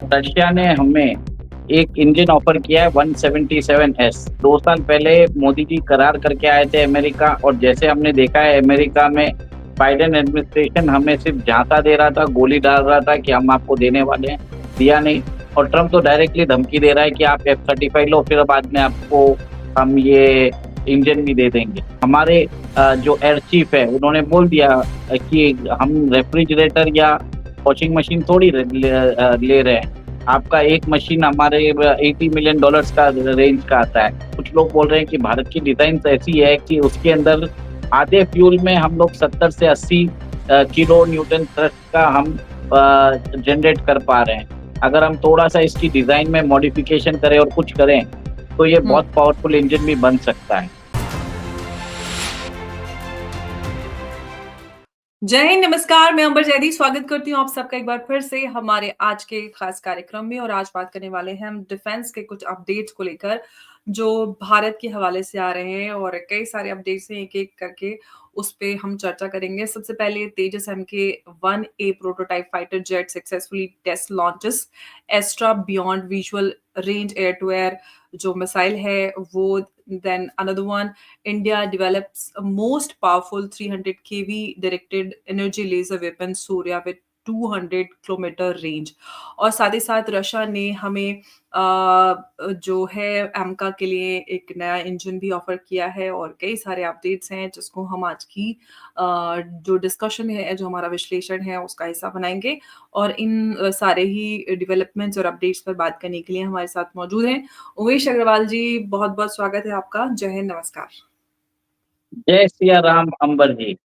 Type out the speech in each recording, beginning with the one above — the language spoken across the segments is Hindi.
रशिया ने हमें एक इंजन ऑफर किया है 177S। 2 साल पहले मोदी जी करार करके आए थे अमेरिका, और जैसे हमने देखा है अमेरिका में बाइडेन एडमिनिस्ट्रेशन हमें सिर्फ झांसा दे रहा था, गोली डाल रहा था कि हम आपको देने वाले हैं, दिया नहीं। और ट्रम्प तो डायरेक्टली धमकी दे रहा है कि आप F-35 लो, फिर बाद में आपको हम ये इंजन भी दे देंगे। हमारे जो एयर चीफ है उन्होंने बोल दिया कि हम रेफ्रिजरेटर या वॉशिंग मशीन थोड़ी ले रहे हैं। आपका एक मशीन हमारे $80 मिलियन का रेंज का आता है। कुछ लोग बोल रहे हैं कि भारत की डिज़ाइन ऐसी है कि उसके अंदर आधे फ्यूल में हम लोग 70 से 80 किलो न्यूटन थ्रस्ट का हम जनरेट कर पा रहे हैं। अगर हम थोड़ा-सा इसकी डिज़ाइन में मॉडिफ़िकेशन करें और कुछ करें, तो ये हुँ। बहुत पावरफुल इंजन भी बन सकता है। जय हिंद, नमस्कार, मैं अंबर जैदी स्वागत करती हूँ आप सबका एक बार फिर से हमारे आज के खास कार्यक्रम में और आज बात करने वाले हैं हम डिफेंस के कुछ अपडेट्स को लेकर, जो भारत के हवाले से आ रहे हैं और कई सारे अपडेट्स हैं एक-एक करके उस पे हम चर्चा करेंगे। सबसे पहले Tejas MK-1A prototype fighter jet successfully test launches Astra beyond visual range air to air जो मिसाइल है वो then another one India develops a most powerful 300 kV directed energy laser weapon Surya with 200 kilometre range और साथ ही साथ रशिया ने हमें जो है एमका के लिए एक नया इंजन भी ऑफर किया है और कई सारे अपडेट्स हैं जिसको हम आज की जो डिस्कशन है जो हमारा विश्लेषण है उसका हिस्सा बनाएंगे और इन सारे ही डेवलपमेंट्स और अपडेट्स पर बात करने के लिए हमारे साथ मौजूद हैं उमेश अग्रवाल जी। बहुत बहुत स्वागत है आपका। जय हिंद, नमस्कार। जय सिया राम अंबर जी।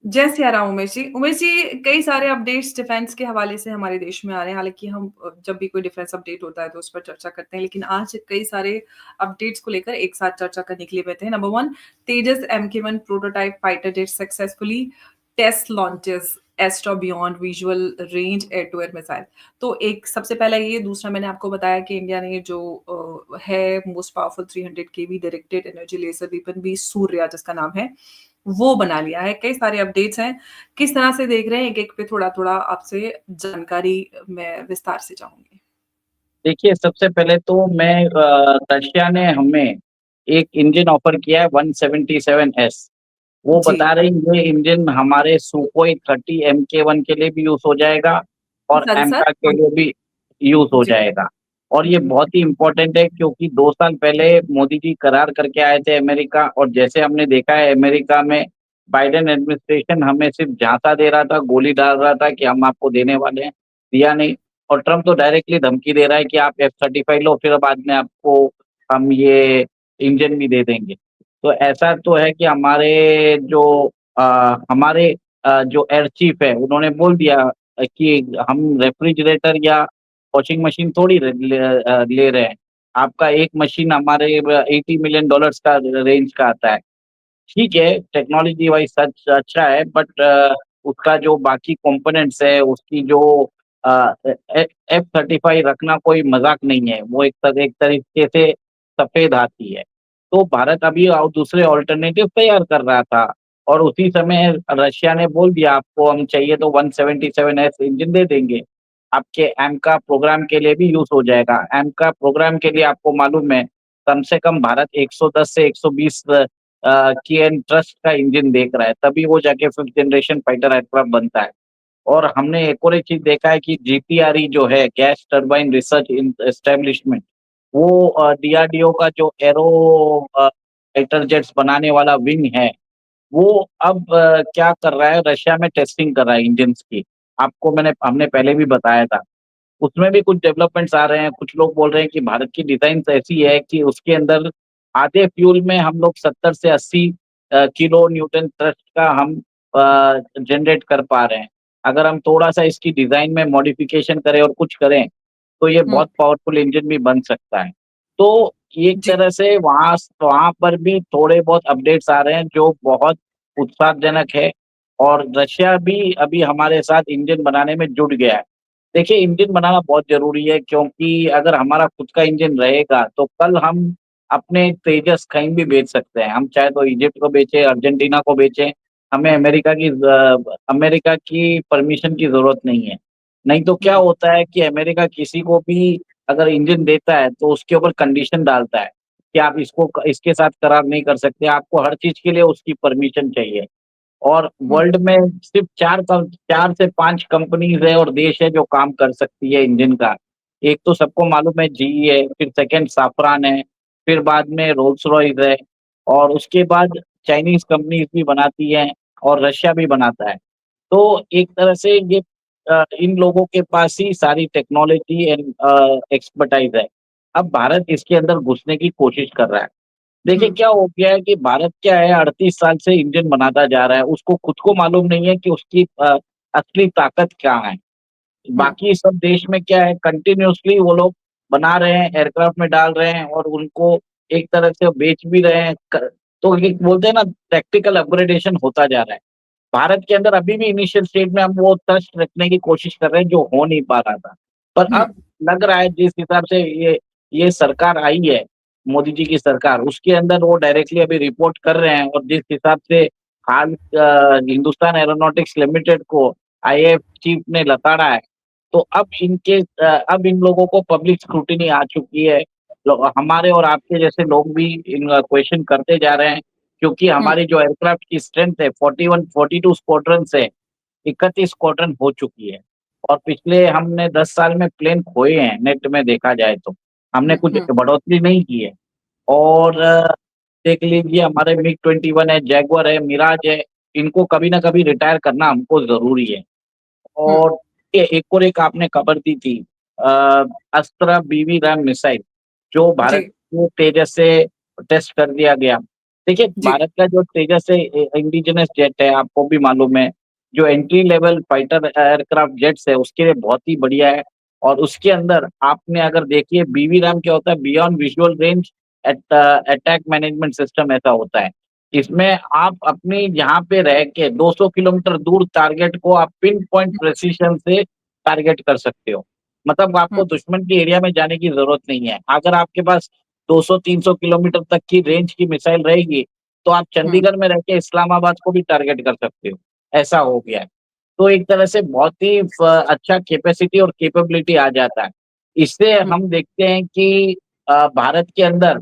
जय सिया राम उमेश जी। उमेश जी, कई सारे अपडेट्स डिफेंस के हवाले से हमारे देश में आ रहे हैं। हालाँकि हम जब भी कोई डिफेंस अपडेट होता है तो उस पर चर्चा करते हैं। लेकिन आज कई सारे अपडेट्स को लेकर एक साथ चर्चा करने के लिए बैठे हैं। Number 1 Tejas MK-1 prototype fighter jet successfully test launches Astra beyond visual range air to air missile. तो एक सबसे पहला ये, दूसरा मैंने आपको बताया कि इंडिया ने जो है मोस्ट पावरफुल 300 केवी डायरेक्टेड एनर्जी लेज़र वेपन भी सूर्या जिसका नाम है वो बना लिया है। कई सारे अपडेट्स हैं। किस तरह से देख रहे हैं? एक-एक पे थोड़ा-थोड़ा आपसे जानकारी मैं विस्तार से चाहूँगी। देखिए, सबसे पहले तो रशिया ने हमें एक इंजन ऑफर किया है 177S। वो जी, बता रही है ये इंजन हमारे सुखोई 30 MK-1 के लिए भी यूज़ हो जाएगा और साथ-साथ एमका के हाँ, लिए भी यूज़ हो जी, जाएगा। और ये जी, बहुत ही इम्पोर्टेंट है, क्योंकि 2 साल पहले मोदी जी करार करके आए थे अमेरिका, और जैसे हमने देखा है अमेरिका में बाइडेन एडमिनिस्ट्रेशन हमें सिर्फ झांसा दे रहा था, गोली डाल रहा था कि हम आपको देने वाले हैं, दिया नहीं। और ट्रम्प तो डायरेक्टली धमकी दे रहा है कि आप F-35 लो, फिर बाद में आपको हम ये इंजन भी दे देंगे। तो ऐसा तो है कि अ, हमारे जो एयर चीफ है उन्होंने बोल दिया कि हम रेफ्रिजरेटर या वॉशिंग मशीन थोड़ी ले रहे हैं। आपका एक मशीन हमारे $80 मिलियन का रेंज का आता है। ठीक है, टेक्नोलॉजी वाइज़ सच अच्छा है, बट उसका जो बाकी कंपोनेंट्स है, उसकी जो अ, ए F-35 रखना कोई मज़ाक नहीं है। वो एक तरीके से सफ़ेद हाथी है। तो भारत अभी दूसरे अल्टरनेटिव तैयार कर रहा था, और उसी समय रशिया ने बोल दिया आपको हम चाहिए तो 177S इंजन दे देंगे। आपके एमका प्रोग्राम के लिए भी यूज़ हो जाएगा। एमका प्रोग्राम के लिए आपको मालूम है, कम से कम भारत 110 से 120 की एन ट्रस्ट का इंजन देख रहा है, तभी वो जाके 5th जनरेशन फाइटर एयरक्राफ्ट बनता है। और हमने एक और एक चीज़ देखा है कि जीटीआरई जो है, गैस टरबाइन रिसर्च इन एस्टेब्लिशमेंट, वो डीआरडीओ का जो फाइटर जेट्स बनाने वाला विंग है, वो अब क्या कर रहा है, रशिया में टेस्टिंग कर रहा है इंजन्स की। आपको हमने पहले भी बताया था। उसमें भी कुछ डेवलपमेंट्स आ रहे हैं। कुछ लोग बोल रहे हैं कि भारत की डिज़ाइन ऐसी है कि उसके अंदर आधे फ्यूल में हम लोग 70 से 80 किलो न्यूटन थ्रस्ट का हम जनरेट कर पा रहे हैं। अगर हम थोड़ा-सा इसकी डिज़ाइन में मॉडिफ़िकेशन करें और कुछ करें, तो ये हुँ, बहुत पावरफुल इंजन भी बन सकता है। तो एक जी, तरह से वहाँ पर भी थोड़े बहुत अपडेट्स आ रहे हैं जो बहुत उत्साहजनक है, और रशिया भी अभी हमारे साथ इंजन बनाने में जुट गया है। देखिए, इंजन बनाना बहुत ज़रूरी है, क्योंकि अगर हमारा खुद का इंजन रहेगा तो कल हम अपने तेजस कहीं भी बेच सकते हैं। हम चाहे तो इजिप्ट को बेचें, अर्जेंटीना को बेचें, हमें अमेरिका की परमिशन की ज़रूरत नहीं है। नहीं तो क्या हुँ, होता है कि अमेरिका किसी को भी अगर इंजन देता है तो उसके ऊपर कंडीशन डालता है कि आप इसके साथ करार नहीं कर सकते, आपको हर चीज़ के लिए उसकी परमिशन चाहिए। और हुँ, वर्ल्ड में सिर्फ 4 से 5 कंपनीज़ है और देश है जो काम कर सकती है इंजन का। एक तो सबको मालूम है जीई है, फिर सेकंड साफ़्रॉन है, फिर बाद में रोल्स-रॉयस है और उसके बाद चाइनीज़ कंपनीज़ भी बनाती हैं और रशिया भी बनाता है। तो एक तरह से ये इन लोगों के पास ही सारी टेक्नोलॉजी एंड एक्सपर्टाइज़ है। अब भारत इसके अंदर घुसने की कोशिश कर रहा है। देखिए हुँ, क्या हो गया है कि भारत क्या है 38 साल से इंजन बनाता जा रहा है, उसको खुद को मालूम नहीं है कि उसकी असली ताकत क्या है। हुँ, बाकी सब देश में क्या है कंटिन्यूअसली वो लोग बना रहे हैं, एयरक्राफ्ट में डाल रहे हैं और उनको एक तरह से बेच भी रहे हैं। तो ये बोलते हैं ना टैक्टिकल अपग्रेडेशन होता जा रहा है। भारत के अंदर अभी भी इनिशियल स्टेज में हम वो ट्रस्ट रखने की कोशिश कर रहे हैं जो हो नहीं पा रहा था। पर हुँ, अब लग रहा है जिस हिसाब से ये सरकार आई है, मोदी जी की सरकार, उसके अंदर वो डायरेक्टली अभी रिपोर्ट कर रहे हैं और जिस हिसाब से हाल हिंदुस्तान एरोनॉटिक्स लिमिटेड को आईएएफ चीफ ने लताड़ा है, तो अब इन लोगों को पब्लिक स्क्रूटिनी आ चुकी है। हमारे और आपके जैसे लोग भी इन क्वेश्चन करते जा रहे हैं क्योंकि हुँ, हमारी जो एयरक्राफ्ट की स्ट्रेंथ है 41 42 स्क्वाड्रन से 31 स्क्वाड्रन हो चुकी है और पिछले हमने 10 साल में प्लेन खोए हैं नेट में देखा जाए तो। हमने हुँ, कुछ हुँ, बढ़ोतरी नहीं की है और देख लीजिए हमारे मिग-21 है, जैगुआर है, मिराज है, इनको कभी न कभी रिटायर करना हमको ज़रूरी है। हुँ, और ये एक और एक आपने खबर दी थी अ, अस्त्रा बीवी रैम मिसाइल जो भारत जी, को तेजस से टेस्ट कर दिया गया। देखिए जी, भारत का जो तेजस है इंडिजिनस जेट है आपको भी मालूम है, जो entry level fighter aircraft jets है उसके लिए बहुत ही बढ़िया है और उसके अंदर आपने अगर देखिए बीवी रैम क्या होता है beyond visual range attack management system ऐसा होता है। इसमें आप अपनी यहाँ पे रह के 200 किलोमीटर दूर टारगेट को आप पिन पॉइंट हुँ, प्रिसिशन से टारगेट कर सकते हो। मतलब हुँ, आपको दुश्मन के एरिया में जाने की ज़रूरत नहीं है। अगर आपके पास 200-300 किलोमीटर तक की रेंज की मिसाइल रहेगी, तो आप हुँ, चंडीगढ़ में रह के इस्लामाबाद को भी टारगेट कर सकते हो। ऐसा हो गया है। तो एक तरह से बहुत ही अच्छा कैपेसिटी और कैपेबिलिटी आ जाता है। इससे हुँ, हम देखते हैं कि भारत के अंदर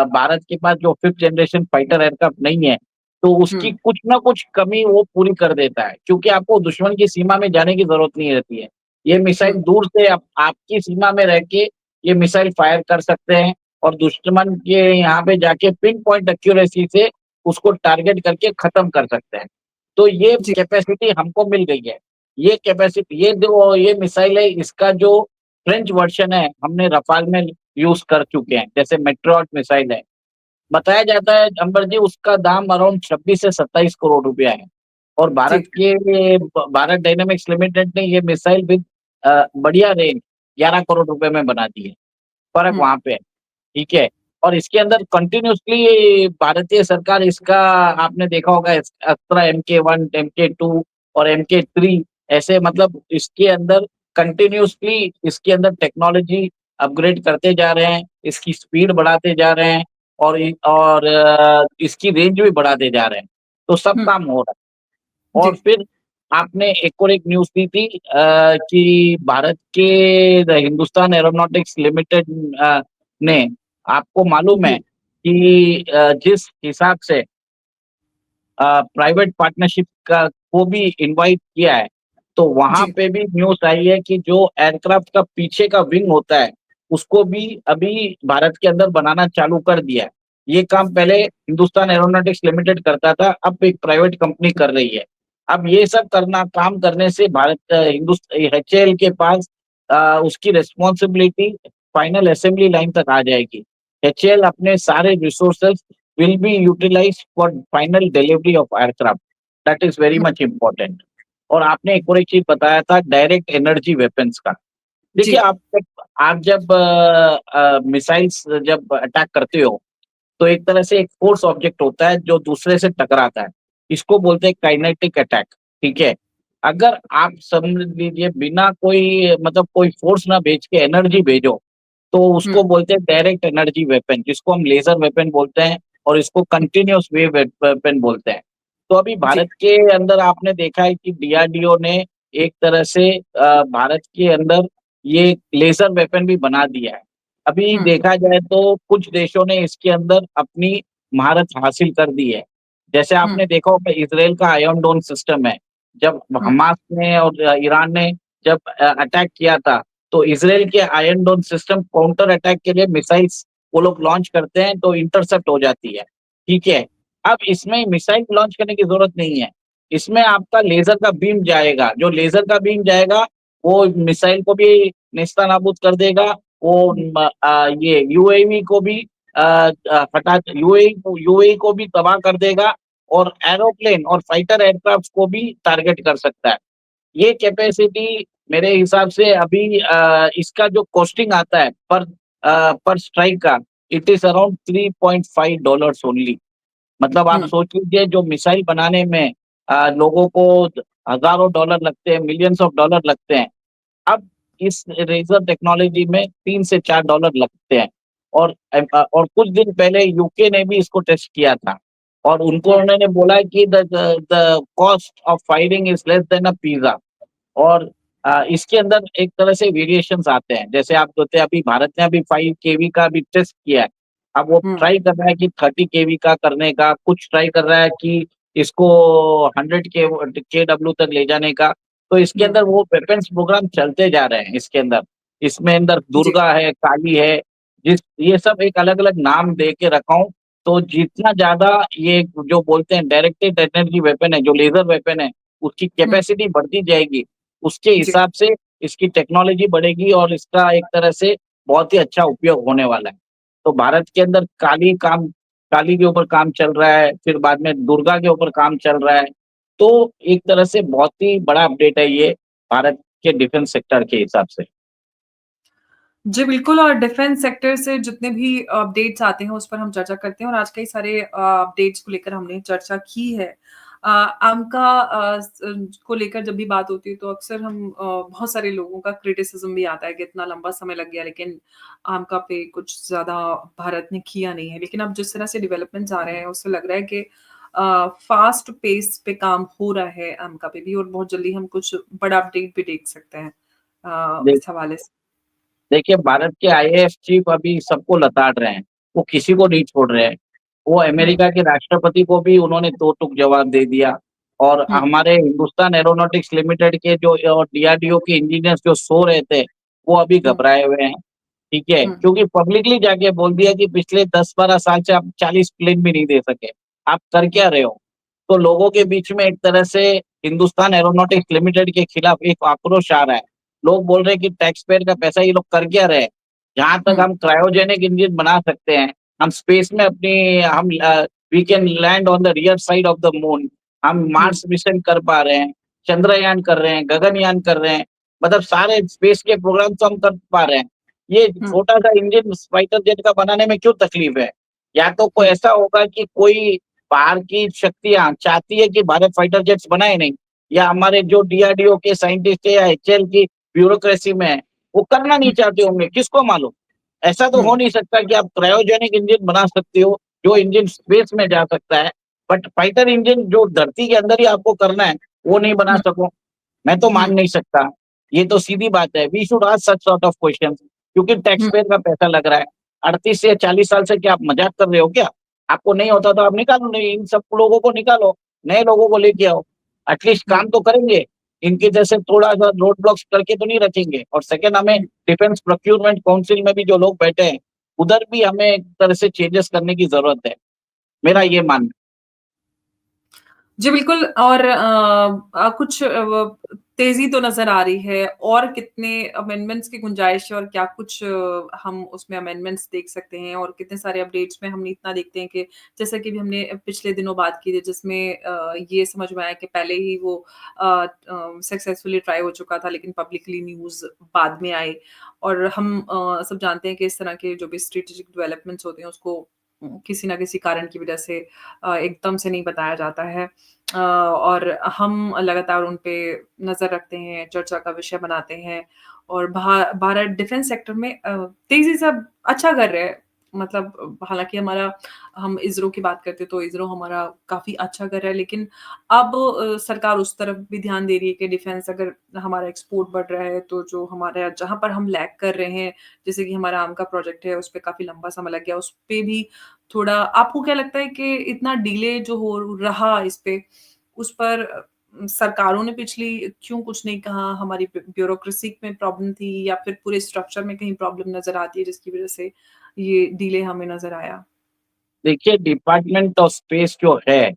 भारत के पास जो 5th जनरेशन फाइटर एयरक्राफ्ट नहीं है, तो उसकी हुँ, कुछ ना कुछ कमी वो पूरी कर देता है, क्योंकि आपको दुश्मन की सीमा में जाने की ज़रूरत नहीं रहती है। ये मिसाइल हुँ, दूर से आप आपकी सीमा में रह के ये मिसाइल फायर कर सकते हैं और दुश्मन के यहाँ पे जाके पिन पॉइंट एक्यूरेसी से उसको टारगेट करके खत्म कर सकते हैं। तो ये जी, कैपेसिटी हमको मिल गई है। ये मिसाइल है इसका जो फ्रेंच वर्ज़न है, हमने रफ़ाल में यूज़ कर चुके हैं, जैसे मेट्रोट मिसाइल है। बताया जाता है अंबर जी उसका दाम अराउंड 26 से 27 करोड़ रुपया है और जी, भारत डायनामिक्स लिमिटेड ने ये मिसाइल विद बढ़िया रेंज 11 करोड़ रुपए में बना दी है। फ़र्क हुँ, वहाँ पे है, ठीक है? और इसके अंदर कंटिन्यूअसली भारतीय सरकार इसका आपने देखा होगा अस्त्रा MK1, MK2 और MK3 ऐसे मतलब इसके अंदर कंटिन्यूअसली इसके अंदर टेक्नोलॉजी अपग्रेड करते जा रहे हैं, इसकी स्पीड बढ़ाते जा रहे हैं और इसकी रेंज भी बढ़ाते जा रहे हैं। तो सब हुँ, काम हो रहा है और जी, फिर आपने एक और एक न्यूज़ दी थी कि भारत के हिंदुस्तान एरोनॉटिक्स लिमिटेड ने आपको मालूम है जी, कि जिस हिसाब से प्राइवेट पार्टनरशिप का को भी इनवाइट किया है, तो वहाँ जी, पे भी न्यूज़ आई है कि जो एयरक्राफ्ट का पीछे का विंग होता है, उसको भी अभी भारत के अंदर बनाना चालू कर दिया है। ये काम पहले हिंदुस्तान एरोनॉटिक्स लिमिटेड करता था, अब एक प्राइवेट कंपनी कर रही है। अब ये सब काम करने से एचएएल के पास उसकी रिस्पॉन्सिबिलिटी फाइनल असेंबली लाइन तक आ जाएगी। एचएएल अपने सारे resources will be utilized for final delivery of aircraft. That is very hmm, much important. और आपने एक और एक चीज़ बताया था डायरेक्ट एनर्जी वेपन्स का। देखिए जी, आप जब मिसाइल्स जब अटैक करते हो, तो एक तरह से एक फ़ोर्स ऑब्जेक्ट होता है जो दूसरे से टकराता है। इसको बोलते हैं काइनेटिक अटैक, ठीक है? अगर आप समझ लीजिए बिना कोई मतलब कोई फ़ोर्स ना भेज के एनर्जी भेजो, तो हुँ, उसको बोलते हैं डायरेक्ट एनर्जी वेपन जिसको हम लेज़र वेपन बोलते हैं और इसको हुँ, कंटीन्यूअस वेव वेपन बोलते हैं। तो अभी जी, भारत के अंदर आपने देखा है कि डीआरडीओ ने एक तरह से भारत के अंदर ये लेज़र वेपन भी बना दिया है। अभी हुँ, देखा जाए तो कुछ देशों ने इसके अंदर अपनी महारत हासिल कर दी है। जैसे हुँ, आपने देखा होगा इज़राइल का आयरन डोम सिस्टम है। जब हुँ, हमास ने और ईरान ने जब अटैक किया था, तो इज़राइल के आयरन डोम सिस्टम काउंटर अटैक के लिए मिसाइल्स वो लोग लॉन्च करते हैं तो इंटरसेप्ट हो जाती है, ठीक है? अब इसमें मिसाइल लॉन्च करने की ज़रूरत नहीं है। इसमें आपका लेज़र का बीम जाएगा, जो लेज़र का बीम जाएगा, वो मिसाइल को भी नेस्तनाबूद कर देगा, वो ये यूएवी को भी हटा यूएई को भी तबाह कर देगा और एरोप्लेन और फाइटर एयरक्राफ्ट को भी टारगेट कर सकता है। ये कैपेसिटी मेरे हिसाब से अभी इसका जो कॉस्टिंग आता है पर स्ट्राइक का, इट इज़ अराउंड $3.5 ओनली। मतलब आप हुँ, सोच लीजिए जो मिसाइल बनाने में लोगों को हज़ारों डॉलर लगते हैं, मिलियंस ऑफ डॉलर लगते हैं। अब इस रेज़र टेक्नोलॉजी में 3 से $4 लगते हैं और कुछ दिन पहले यूके ने भी इसको टेस्ट किया था और उनको हुँ, उन्होंने बोला कि the cost of firing is less than a pizza. और इसके अंदर एक तरह से वेरिएशंस आते हैं। जैसे आप बोलते हैं अभी भारत ने अभी 5 केवी का भी टेस्ट किया है। अब वो हुँ, ट्राई कर रहा है कि 30 केवी का करने का, कुछ ट्राई कर रहा है कि इसको 100 केडब्ल्यू तक ले जाने का। तो इसके हुँ, अंदर वो वेपन्स प्रोग्राम चलते जा रहे हैं इसके अंदर। इसमें अंदर जी, दुर्गा है, काली है, ये सब एक अलग-अलग नाम दे के रखा हूँ। तो जितना ज़्यादा ये जो बोलते हैं डायरेक्टेड एनर्जी वेपन है, जो लेज़र वेपन है, उसकी हुँ, कैपेसिटी बढ़ती जाएगी। उसके जी। हिसाब से इसकी टेक्नोलॉजी बढ़ेगी और इसका एक तरह से बहुत ही अच्छा उपयोग होने वाला है। तो भारत के अंदर काली के ऊपर काम चल रहा है, फिर बाद में दुर्गा के ऊपर काम चल रहा है। तो एक तरह से बहुत ही बड़ा अपडेट है ये भारत के डिफेंस सेक्टर के हिसाब से। जी, बिल्कुल और डिफेंस सेक्टर से जितने भी अपडेट्स आते हैं, उस पर हम चर्चा करते हैं और आज कई सारे अपडेट्स को लेकर हमने चर्चा की है। आमका को लेकर जब भी बात होती है, तो अक्सर हम बहुत सारे लोगों का क्रिटिसिज़्म भी आता है कि इतना लंबा समय लग गया, लेकिन आमका पे कुछ ज़्यादा भारत ने किया नहीं है। लेकिन अब जिस तरह से डेवलपमेंट्स आ रहे हैं, उससे लग रहा है कि फ़ास्ट पेस पे काम हो रहा है आमका पे भी और बहुत जल्दी हम कुछ बड़ा अपडेट भी देख सकते हैं दे इस हवाले से। देखिए भारत के आईएएफ चीफ अभी सबको लताड़ रहे हैं, वो किसी को नहीं छोड़ रहे हैं। वो हुँ, अमेरिका के राष्ट्रपति को भी उन्होंने दो टूक जवाब दे दिया और हुँ, हमारे हिंदुस्तान एरोनॉटिक्स लिमिटेड के जो और डीआरडीओ के इंजीनियर्स जो सो रहे थे, वो अभी हुँ, घबराए हुए हैं, ठीक है? हुँ, क्योंकि पब्लिकली जाके बोल दिया कि पिछले 10-12 साल से आप 40 प्लेन भी नहीं दे सके। आप कर क्या रहे हो? तो लोगों के बीच में एक तरह से हिंदुस्तान एरोनॉटिक्स लिमिटेड के खिलाफ एक आक्रोश आ रहा है। लोग बोल रहे हैं कि टैक्स पेयर का पैसा ये लोग कर क्या रहे हैं? जहाँ तक हुँ, हम क्रायोजेनिक इंजन बना सकते हैं, हम स्पेस में we can land on the rear side of the moon. हम हुँ, मार्स मिशन कर पा रहे हैं, चंद्रयान कर रहे हैं, गगनयान कर रहे हैं, मतलब सारे स्पेस के प्रोग्राम तो हम कर पा रहे हैं। ये हुँ, छोटा-सा इंजन फाइटर जेट का बनाने में क्यों तकलीफ है? या तो कोई हुँ, ऐसा होगा कि कोई बाहर की शक्तियाँ चाहती है कि भारत फाइटर जेट्स बनाए नहीं, या हमारे जो डीआरडीओ के साइंटिस्ट है या एचएएल की ब्यूरोक्रेसी में है, वो करना नहीं हुँ, चाहते होंगे, किसको मालूम? ऐसा तो हुँ, हो नहीं सकता कि आप क्रायोजेनिक इंजन बना सकते हो, जो इंजन स्पेस में जा सकता है, बट फाइटर इंजन जो धरती के अंदर ही आपको करना है, वो नहीं बना हुँ, सको। मैं तो मान हुँ, नहीं सकता। ये तो सीधी बात है। We should ask such sort of questions क्योंकि टैक्स हुँ, पेयर का पैसा लग रहा है। 38 से 40 साल से क्या आप मज़ाक कर रहे हो क्या? आपको नहीं होता तो आप निकालो नहीं, इन सब लोगों को निकालो, नए लोगों को लेके आओ। एटलीस्ट हुँ, काम तो करेंगे। इनके जैसे थोड़ा-सा रोड ब्लॉक्स करके तो नहीं रखेंगे और सेकंड हमें हुँ। डिफेंस प्रोक्यूरमेंट काउंसिल में भी जो लोग बैठे हैं, उधर भी हमें एक तरह से चेंजेस करने की ज़रूरत है। मेरा ये मानना है। जी, बिल्कुल और कुछ तेज़ी तो नज़र आ रही है और कितने अमेंडमेंट्स की गुंजाइश है और क्या कुछ हम उसमें अमेंडमेंट्स देख सकते हैं और कितने सारे अपडेट्स में हम इतना देखते हैं कि जैसा कि भी हमने पिछले दिनों बात की थी जिसमें ये समझ में आया कि पहले ही वो सक्सेसफुली ट्राई हो चुका था लेकिन पब्लिकली न्यूज़ बाद में आई और हम सब जानते हैं कि इस तरह के जो भी स्ट्रेटेजिक डेवलपमेंट्स होते हैं उसको किसी न किसी कारण की वजह से एकदम से नहीं बताया जाता है। और हम लगातार उन पे नज़र रखते हैं, चर्चा का विषय बनाते हैं और भारत डिफेंस सेक्टर में तेज़ी से अब अच्छा कर रहा है। मतलब हालाँकि हमारा हम इसरो की बात करते हैं तो इसरो हमारा काफ़ी अच्छा कर रहा है, लेकिन अब सरकार उस तरफ भी ध्यान दे रही है कि डिफेंस अगर हमारा एक्सपोर्ट बढ़ रहा है, तो जो हमारा जहाँ पर हम लैग कर रहे हैं, जैसे कि हमारा आम का प्रोजेक्ट है, उस पे काफ़ी लंबा समय लग गया, उस पे भी थोड़ा आपको क्या लगता है कि इतना डिले जो हो रहा इस पे, उस पर सरकारों ने पिछली क्यों कुछ नहीं कहा? हमारी ब्यूरोक्रेसी में प्रॉब्लम थी या फिर पूरे स्ट्रक्चर में कहीं प्रॉब्लम नज़र आती है जिसकी वज़ह से ये डिले हमें नज़र आया? देखिए डिपार्टमेंट ऑफ स्पेस जो है,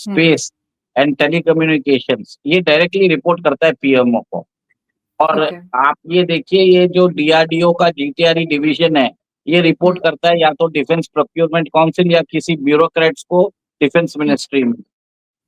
हुँ, स्पेस एंड टेलीकम्युनिकेशंस ये डायरेक्टली रिपोर्ट करता है पीएमओ को। और ओके। आप ये देखिए ये जो डीआरडीओ का जीटीआरई डिवीज़न है, ये हुँ, रिपोर्ट करता है या तो डिफेंस प्रोक्योरमेंट काउंसिल या किसी ब्यूरोक्रेट्स को डिफेंस हुँ, मिनिस्ट्री में।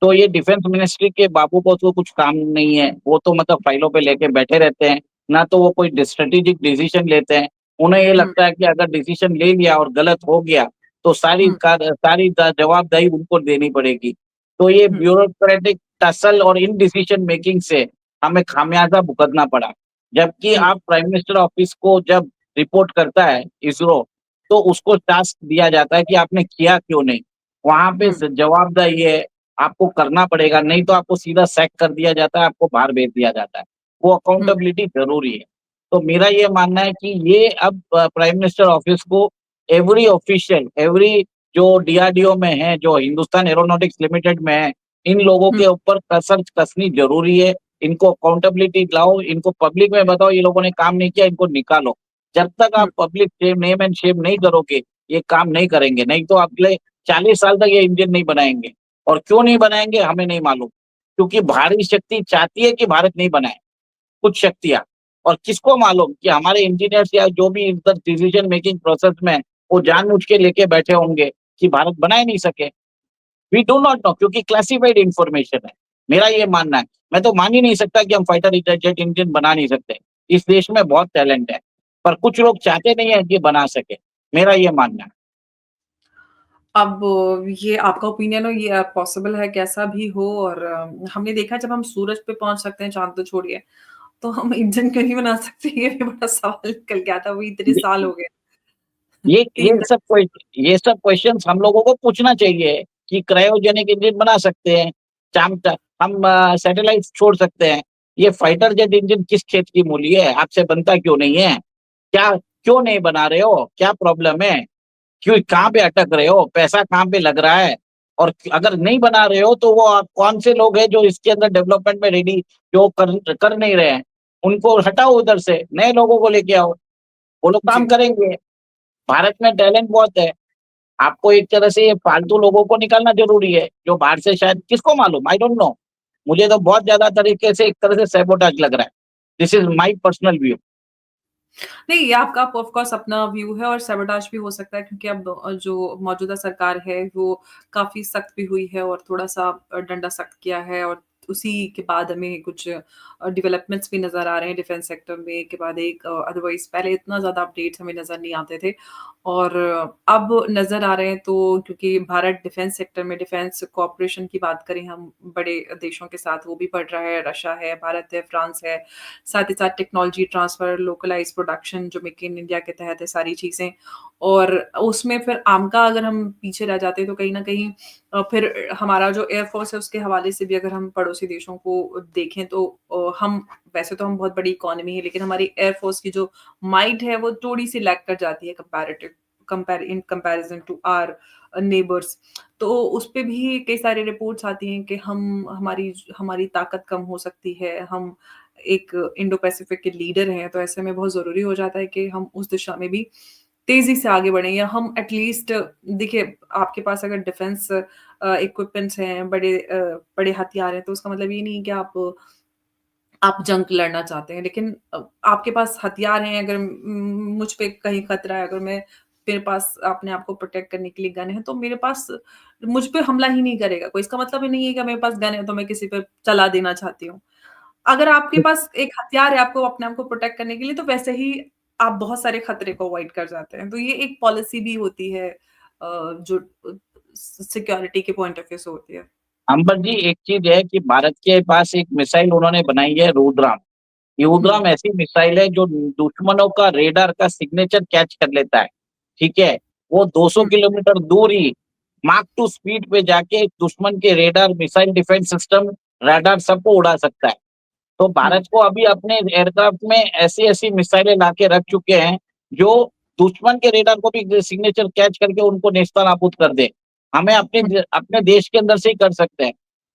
तो ये डिफेंस मिनिस्ट्री के बाबू को तो कुछ काम नहीं है, वो तो मतलब फाइलों पे लेके बैठे रहते हैं, ना तो वो कोई स्ट्रेटेजिक डिसीजन लेते हैं। उन्हें ये हुँ, लगता है कि अगर डिसीजन ले लिया और गलत हो गया, तो हुँ, सारी जवाबदेही उनको देनी पड़ेगी। तो ये हुँ, ब्यूरोक्रेटिक टसल और इनडिसीजन मेकिंग से हमें खामियाजा भुगतना पड़ा। जबकि हुँ, आप प्राइम मिनिस्टर ऑफिस को जब रिपोर्ट करता है इसरो, तो उसको टास्क दिया जाता है कि आपने किया क्यों नहीं? वहाँ पे हुँ, जवाबदेही है, आपको करना पड़ेगा, नहीं तो आपको सीधा सैक कर दिया जाता है, आपको बाहर भेज दिया जाता है। वो हुँ, अकाउंटेबिलिटी ज़रूरी है। तो मेरा ये मानना है कि ये अब प्राइम मिनिस्टर ऑफिस को एवरी ऑफिशियल, एवरी जो डीआरडीओ में है, जो हिंदुस्तान एरोनॉटिक्स लिमिटेड में है, इन लोगों हुँ, के ऊपर कसर कसनी ज़रूरी है। इनको अकाउंटेबिलिटी लाओ, इनको पब्लिक में बताओ ये लोगों ने काम नहीं किया, इनको निकालो। जब तक हुँ, आप public shame name and shame नहीं करोगे, ये काम नहीं करेंगे, नहीं तो अगले 40 साल तक ये इंजन नहीं बनाएँगे। और क्यों नहीं बनाएँगे हमें नहीं मालूम। क्योंकि बाहरी शक्ति चाहती है कि भारत नहीं बनाए, कुछ शक्तियाँ। और किसको मालूम कि हमारे इंजीनियर्स या जो भी इधर डिसीजन मेकिंग प्रोसेस में हैं, वो जानबूझ के लेके बैठे होंगे कि भारत बना ही नहीं सके। वी डू नॉट नो क्योंकि क्लासिफाइड इन्फॉर्मेशन है। मेरा ये मानना है। मैं तो मान ही नहीं सकता कि हम फाइटर जेट इंजन बना नहीं सकते। इस देश में बहुत टैलेंट है, पर कुछ लोग चाहते नहीं है कि बना सके। मेरा ये मानना है। अब ये आपका ओपिनियन हो, ये पॉसिबल है कैसा भी हो और हमने देखा जब हम सूरज पे पहुँच सकते हैं, चाँद तो छोड़िए, तो हम इंजन क्यों नहीं बना सकते? ये भी बड़ा सवाल निकल के आता है, वो इतने ये साल हो गए। ये ये 3 सब क्वेश ये सब क्वेश्चन्स हम लोगों को पूछना चाहिए कि क्रायोजेनिक इंजन बना सकते हैं, चाँद तक हम सैटेलाइट्स छोड़ सकते हैं। ये फाइटर जेट इंजन किस खेत की मूली है? आपसे बनता क्यों नहीं है? क्या क्यों नहीं बना रहे हो? क्या प्रॉब्लम है? क्यों कहाँ पे अटक रहे हो? पैसा कहाँ पे लग रहा है? और अगर नहीं बना रहे हो तो वो आप कौन से लोग हैं जो इसके अंदर डेवलपमेंट में रेडी जो कर नहीं रहे हैं? उनको हटाओ उधर से, नए लोगों को लेके आओ, वो लोग काम जी। करेंगे। भारत में टैलेंट बहुत है। आपको एक तरह से ये फालतू लोगों को निकालना ज़रूरी है, जो बाहर से शायद किसको मालूम? I don't know. मुझे तो बहुत ज़्यादा तरीके से एक तरह से सैबोटाज लग रहा है। This is my personal view. नहीं, ये आपका ऑफ कोर्स अपना व्यू है और सैबोटाज भी हो सकता है क्योंकि अब जो मौजूदा सरकार है, वो काफ़ी सख्त भी हुई है और थोड़ा-सा डंडा सख्त किया है और उसी के बाद हमें कुछ डेवलपमेंट्स भी नज़र आ रहे हैं डिफेंस सेक्टर में एक के बाद एक अदरवाइज़ पहले इतना ज़्यादा अपडेट्स हमें नज़र नहीं आते थे और अब नज़र आ रहे हैं तो क्योंकि भारत डिफेंस सेक्टर में डिफेंस कोऑपरेशन की बात करें हम बड़े देशों के साथ वो भी बढ़ रहा है, रशिया है, भारत है, फ्रांस है। साथ ही साथ टेक्नोलॉजी ट्रांसफ़र, लोकलाइज़ प्रोडक्शन जो मेक इन इंडिया के तहत है सारी चीज़ें और उसमें फिर आमका अगर हम पीछे रह जाते हैं तो कहीं न कहीं फिर हमारा जो एयर फ़ोर्स है उसके हवाले से भी अगर हम पड़ोसी देशों को देखें तो हम वैसे तो हम बहुत बड़ी इकोनॉमी है लेकिन हमारी एयर फ़ोर्स की जो माइट है वो थोड़ी-सी लैग कर जाती है in comparison to our neighbours तो उसपे भी कई सारी रिपोर्ट्स आती हैं कि हम हमारी हमारी ताकत कम हो सकती है, हम एक इंडो पैसिफिक के लीडर हैं, तो ऐसे में बहुत ज़रूरी हो जाता है कि हम उस दिशा में भी तेज़ी से आगे बढ़ें या हम एटलीस्ट देखिए, आपके पास अगर डिफेंस इक्विपमेंट्स हैं, बड़े हथियार हैं, तो उसका मतलब ये नहीं है कि आप जंग लड़ना चाहते हैं। लेकिन आपके पास हथियार हैं, अगर मुझ पे कहीं खतरा है, अगर मेरे पास अपने आप को प्रोटेक्ट करने के लिए गन है, तो मेरे पास मुझ पे हमला ही नहीं करेगा कोई। इसका मतलब ये नहीं है कि मेरे पास गन है, तो मैं किसी पे चला देना चाहती हूँ। अगर आपके पास एक हथियार है आपको अपने आप को प्रोटेक्ट करने के लिए, तो वैसे ही आप बहुत सारे खतरे को अवॉइड कर जाते हैं। तो ये एक पॉलिसी भी होती है जो सिक्योरिटी के पॉइंट ऑफ व्यू से होती है। अंबर जी एक चीज़ है कि भारत के पास एक मिसाइल उन्होंने बनाई है रुद्रम। हुँ, रुद्रम ऐसी मिसाइल है जो दुश्मनों का रेडार का सिग्नेचर कैच कर लेता है, ठीक है? वो 200 हम्म, किलोमीटर दूर ही मार्क टू स्पीड पे जाके दुश्मन के radar, missile defence system, radar सबको उड़ा सकता है। तो हम्म, भारत को अभी अपने एयरक्राफ्ट में ऐसी ऐसी मिसाइलें लाके रख चुके हैं जो दुश्मन के रेडार को भी सिग्नेचर कैच करके उनको नेस्तनाबूद कर दे। हमें हम्म, अपने अपने देश के अंदर से ही कर सकते हैं।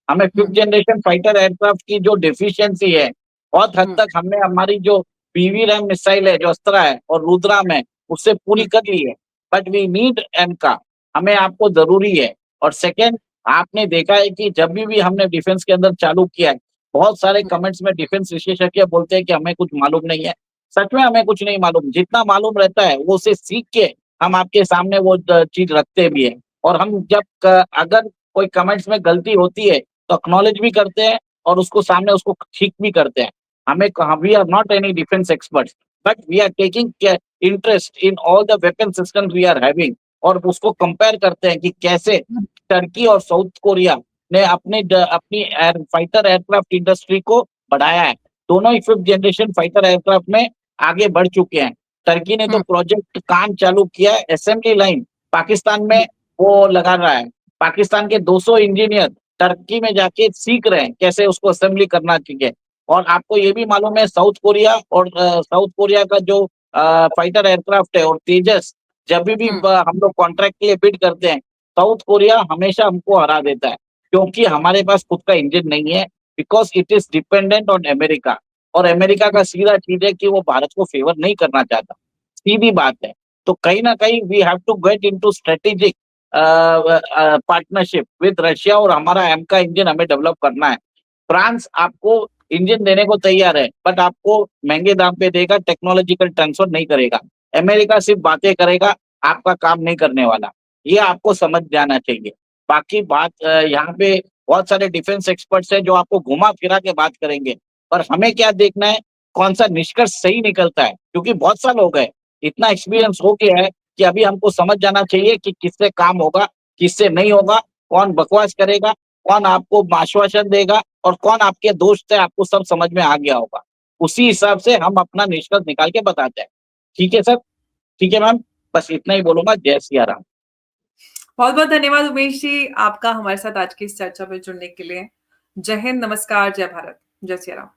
हमें फिफ्थ हम्म, जनरेशन फाइटर एयरक्राफ्ट की जो डेफिशिएंसी है, बहुत हद हम्म, तक हमने हमारी जो पीवी रैम मिसाइल है, जो अस्त्रा है और रुद्राम है, उससे पूरी हम्म, कर ली है। बट वी नीड एमका, हमें आपको जरूरी है। और सेकेंड, आपने देखा है कि जब भी हमने डिफेंस के अंदर चालू किया है, बहुत सारे कमेंट्स में डिफेंस विशेषज्ञ बोलते हैं कि हमें कुछ मालूम नहीं है। सच में हमें कुछ नहीं मालूम, जितना मालूम रहता है वो उसे सीख के हम आपके सामने वो चीज रखते भी है। और हम जब अगर कोई कमेंट्स में गलती होती है तो एक्नॉलेज भी करते हैं और उसको सामने उसको ठीक भी करते हैं। हमें, we are not any defence experts, but we are taking interest in all the weapon system we are having, और उसको कंपेयर करते हैं कि कैसे टर्की और साउथ कोरिया ने अपनी फाइटर एयरक्राफ्ट इंडस्ट्री को बढ़ाया है। दोनों ही फिफ्थ जनरेशन फाइटर एयरक्राफ्ट में आगे बढ़ चुके हैं। टर्की ने तो हम्म, प्रोजेक्ट काम चालू किया है, असेंबली लाइन पाकिस्तान में वो लगा रहा है। पाकिस्तान के 200 इंजीनियर टर्की में जाके सीख रहे हैं कैसे उसको असेंबली करना चाहिए। और आपको ये भी मालूम है, साउथ कोरिया का जो फाइटर एयरक्राफ्ट है और तेजस, जब भी हम्म, हम लोग कॉन्ट्रैक्ट के लिए बिड करते हैं, साउथ कोरिया हमेशा हमको हरा देता है, क्योंकि हमारे पास खुद का इंजन नहीं है, because it is dependent on America. और अमेरिका का सीधा चीज है कि वो भारत को फेवर नहीं करना चाहता, सीधी बात है। तो कहीं ना कहीं we have to get into strategic partnership with Russia, और हमारा एम का इंजन हमें डेवलप करना है। फ्रांस आपको इंजन देने को तैयार है, बट आपको महंगे दाम पे देगा, टेक्नोलॉजिकल ट्रांसफर नहीं करेगा। अमेरिका सिर्फ बातें करेगा, आपका काम नहीं करने वाला। ये आपको समझ जाना चाहिए। बाकी बात यहाँ पे बहुत सारे डिफेंस एक्सपर्ट्स हैं जो आपको घुमा फिरा के बात करेंगे, पर हमें क्या देखना है, कौन सा निष्कर्ष सही निकलता है, क्योंकि बहुत साल हो गए, इतना हम्म, एक्सपीरियंस हो गया है कि अभी हमको समझ जाना चाहिए कि किससे काम होगा, किससे नहीं होगा, कौन बकवास करेगा, कौन आपको आश्वासन देगा, और कौन आपके दोस्त है, आपको सब समझ में आ गया होगा। उसी हिसाब से हम अपना निष्कर्ष निकाल के बताते हैं। ठीक है सर? ठीक है मैम, बस इतना ही बोलूंगा। जय सिया राम। बहुत बहुत धन्यवाद उमेश जी आपका हमारे साथ आज की इस चर्चा में जुड़ने के लिए। जय हिंद, नमस्कार, जय भारत, जय सिया राम।